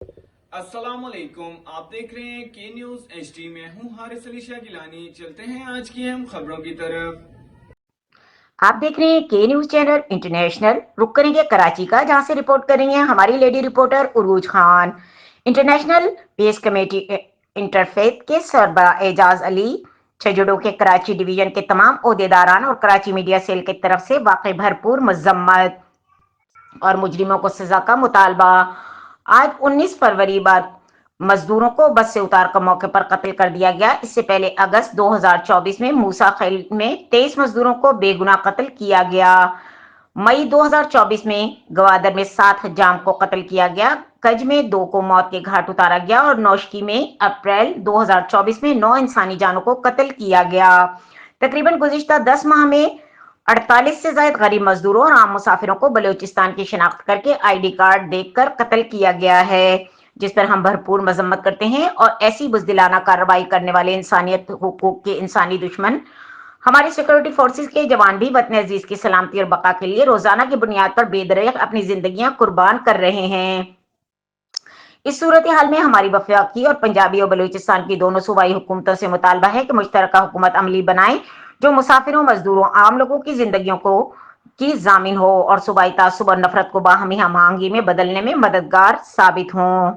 السلام علیکم، آپ دیکھ رہے ہیں کے نیوز ایچ ڈی میں ہوں حارث علی شاہ گیلانی۔ چلتے ہیں آج کی اہم خبروں کی طرف۔ آپ دیکھ رہے ہیں کے نیوز چینل انٹرنیشنل۔ رک کریں گے کراچی کا، جہاں سے رپورٹ کریں گے ہماری لیڈی رپورٹر عروج Khan. International peace committee interfaith کے سربراہ اعجاز علی چھجڑوں کے کراچی ڈویژن کے تمام عہدیداران اور کراچی میڈیا سیل کی طرف سے واقعی بھرپور مذمت اور مجرموں کو سزا کا مطالبہ۔ آج 19 فروری مزدوروں کو بس سے اتار کر موقع پر قتل کر دیا گیا۔ اس سے پہلے اگست 2024 میں موسیٰ خیل میں 23 مزدوروں کو بے گناہ قتل کیا گیا۔ مئی 2024 میں گوادر میں 7 حجام کو قتل کیا گیا۔ کج میں 2 کو موت کے گھاٹ اتارا گیا اور نوشکی میں اپریل 2024 میں 9 انسانی جانوں کو قتل کیا گیا۔ تقریباً گزشتہ 10 ماہ میں 48 سے زائد غریب مزدوروں اور عام مسافروں کو بلوچستان کی شناخت کر کے آئی ڈی کارڈ دے کر قتل کیا گیا ہے، جس پر ہم بھرپور مذمت کرتے ہیں اور ایسی بزدلانہ کارروائی کرنے والے انسانیت حقوق کے انسانی دشمن ہماری سیکورٹی فورسز کے جوان بھی وطن عزیز کی سلامتی اور بقا کے لیے روزانہ کی بنیاد پر بے دریغ اپنی زندگیاں قربان کر رہے ہیں۔ اس صورتحال میں ہماری وفاقی اور پنجابی اور بلوچستان کی دونوں صوبائی حکومتوں سے مطالبہ ہے کہ مشترکہ حکومت عملی بنائیں جو مسافروں، مزدوروں، عام لوگوں کی زندگیوں کی ضامن ہو اور صوبائی تعصب اور نفرت کو باہمی ہم آہنگی میں بدلنے میں مددگار ثابت ہوں۔